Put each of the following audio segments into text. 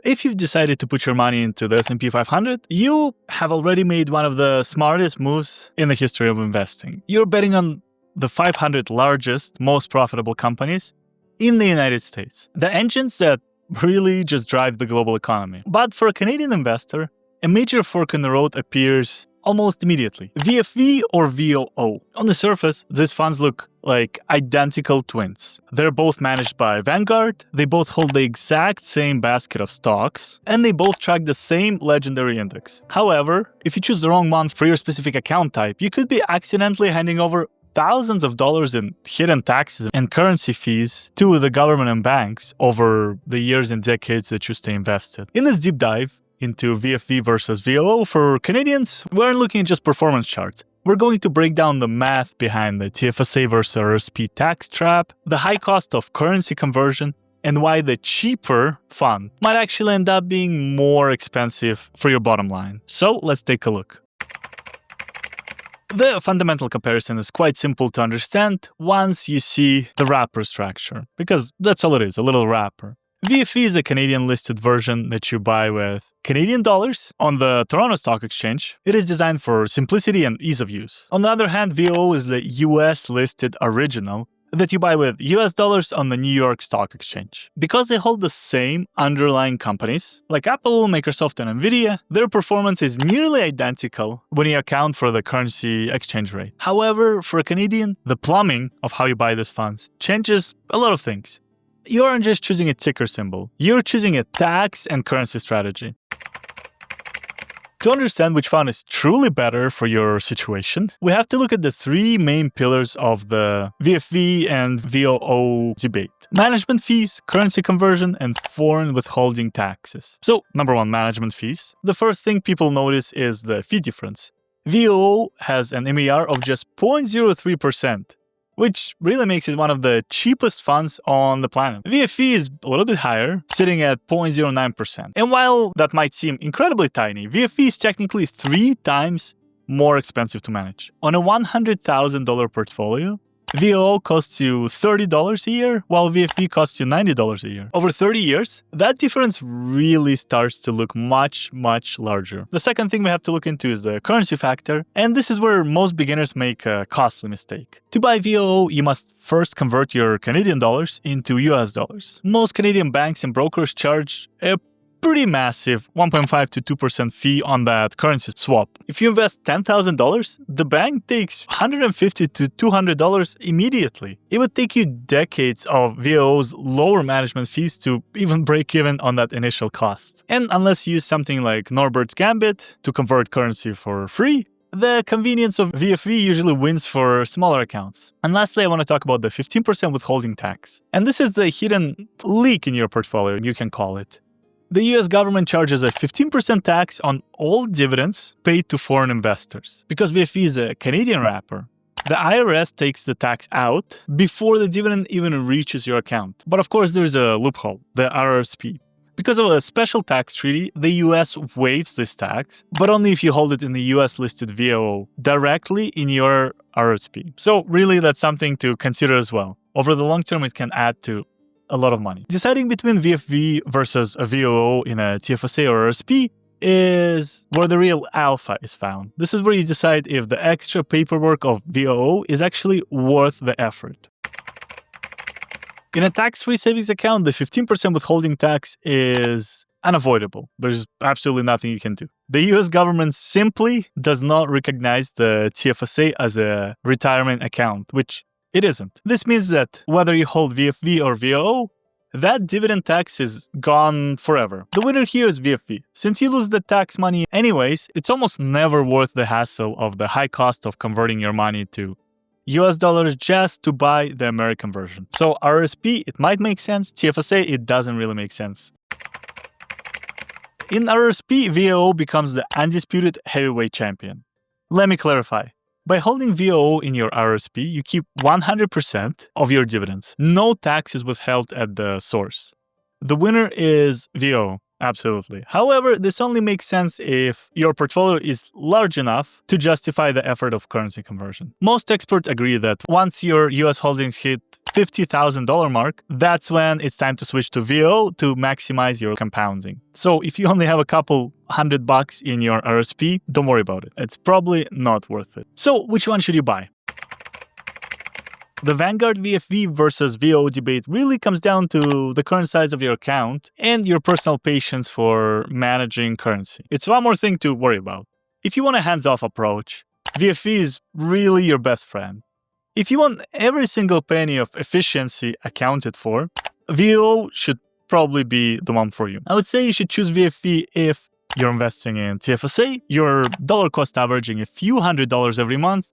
If you've decided to put your money into the S&P 500, you have already made one of the smartest moves in the history of investing. You're betting on the 500 largest, most profitable companies in the United States, the engines that really just drive the global economy. But for a Canadian investor, a major fork in the road appears almost immediately. VFV or VOO. On the surface, these funds look like identical twins. They're both managed by Vanguard, they both hold the exact same basket of stocks, and they both track the same legendary index. However, if you choose the wrong one for your specific account type, you could be accidentally handing over thousands of dollars in hidden taxes and currency fees to the government and banks over the years and decades that you stay invested. In this deep dive into VFV versus VOO for Canadians, we aren't looking at just performance charts. We're going to break down the math behind the TFSA versus RRSP tax trap, the high cost of currency conversion, and why the cheaper fund might actually end up being more expensive for your bottom line. So let's take a look. The fundamental comparison is quite simple to understand once you see the wrapper structure, because that's all it is, a little wrapper. VFV is a Canadian-listed version that you buy with Canadian dollars on the Toronto Stock Exchange. It is designed for simplicity and ease of use. On the other hand, VOO is the US-listed original that you buy with US dollars on the New York Stock Exchange. Because they hold the same underlying companies, like Apple, Microsoft, and Nvidia, their performance is nearly identical when you account for the currency exchange rate. However, for a Canadian, the plumbing of how you buy these funds changes a lot of things. You aren't just choosing a ticker symbol, you're choosing a tax and currency strategy. To understand which fund is truly better for your situation, we have to look at the three main pillars of the VFV and VOO debate: management fees, currency conversion, and foreign withholding taxes. So, number one, management fees. The first thing people notice is the fee difference. VOO has an MER of just 0.03%. Which really makes it one of the cheapest funds on the planet. VFV is a little bit higher, sitting at 0.09%. And while that might seem incredibly tiny, VFV is technically 3 times more expensive to manage. On a $100,000 portfolio, VOO costs you $30 a year, while VFV costs you $90 a year. Over 30 years, that difference really starts to look much, much larger. The second thing we have to look into is the currency factor, and this is where most beginners make a costly mistake. To buy VOO, you must first convert your Canadian dollars into US dollars. Most Canadian banks and brokers charge a pretty massive 1.5 to 2% fee on that currency swap. If you invest $10,000, the bank takes $150 to $200 immediately. It would take you decades of VOO's lower management fees to even break even on that initial cost. And unless you use something like Norbert's Gambit to convert currency for free, the convenience of VFV usually wins for smaller accounts. And lastly, I want to talk about the 15% withholding tax. And this is the hidden leak in your portfolio, you can call it. The US government charges a 15% tax on all dividends paid to foreign investors. Because VFV is a Canadian wrapper, the IRS takes the tax out before the dividend even reaches your account. But of course, there's a loophole, the RRSP. Because of a special tax treaty, the US waives this tax, but only if you hold it in the US-listed VOO directly in your RRSP. So really, that's something to consider as well. Over the long term, it can add to a lot of money. Deciding between VFV versus a VOO in a TFSA or RRSP is where the real alpha is found. This is where you decide if the extra paperwork of VOO is actually worth the effort. In a tax-free savings account, the 15% withholding tax is unavoidable. There's absolutely nothing you can do. The US government simply does not recognize the TFSA as a retirement account, which it isn't. This means that whether you hold VFV or VOO, that dividend tax is gone forever. The winner here is VFV. Since you lose the tax money anyways, it's almost never worth the hassle of the high cost of converting your money to US dollars just to buy the American version. So RRSP, it might make sense. TFSA, it doesn't really make sense. In RRSP, VOO becomes the undisputed heavyweight champion. Let me clarify. By holding VOO in your RRSP, you keep 100% of your dividends. No tax is withheld at the source. The winner is VOO, absolutely. However, this only makes sense if your portfolio is large enough to justify the effort of currency conversion. Most experts agree that once your US holdings hit $50,000 mark, that's when it's time to switch to VOO to maximize your compounding. So if you only have a couple $100 in your RRSP, don't worry about it. It's probably not worth it. So which one should you buy? The Vanguard VFV versus VOO debate really comes down to the current size of your account and your personal patience for managing currency. It's one more thing to worry about. If you want a hands-off approach, VFV is really your best friend. If you want every single penny of efficiency accounted for, VOO should probably be the one for you. I would say you should choose VFV if you're investing in TFSA, your dollar cost averaging a few $100s every month,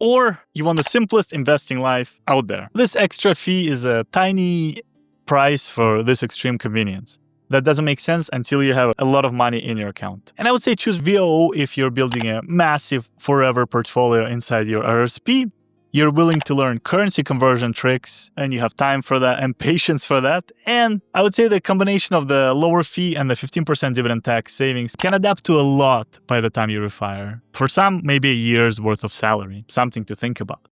or you want the simplest investing life out there. This extra fee is a tiny price for this extreme convenience. That doesn't make sense until you have a lot of money in your account. And I would say choose VOO if you're building a massive forever portfolio inside your RRSP. You're willing to learn currency conversion tricks, and you have time for that and patience for that. And I would say the combination of the lower fee and the 15% dividend tax savings can adapt to a lot by the time you retire. For some, maybe a year's worth of salary, something to think about.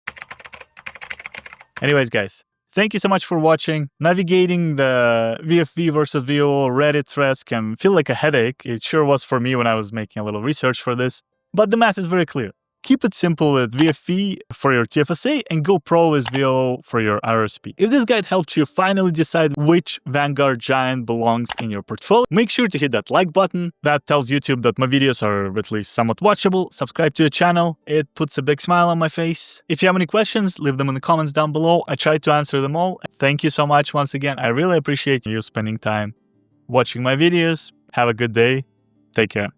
Anyways, guys, thank you so much for watching. Navigating the VFV versus VOO Reddit threads can feel like a headache. It sure was for me when I was making a little research for this, but the math is very clear. Keep it simple with VFV for your TFSA and go pro with VOO for your RRSP. If this guide helped you finally decide which Vanguard giant belongs in your portfolio, make sure to hit that like button. That tells YouTube that my videos are at least somewhat watchable. Subscribe to the channel. It puts a big smile on my face. If you have any questions, leave them in the comments down below. I try to answer them all. Thank you so much once again. I really appreciate you spending time watching my videos. Have a good day. Take care.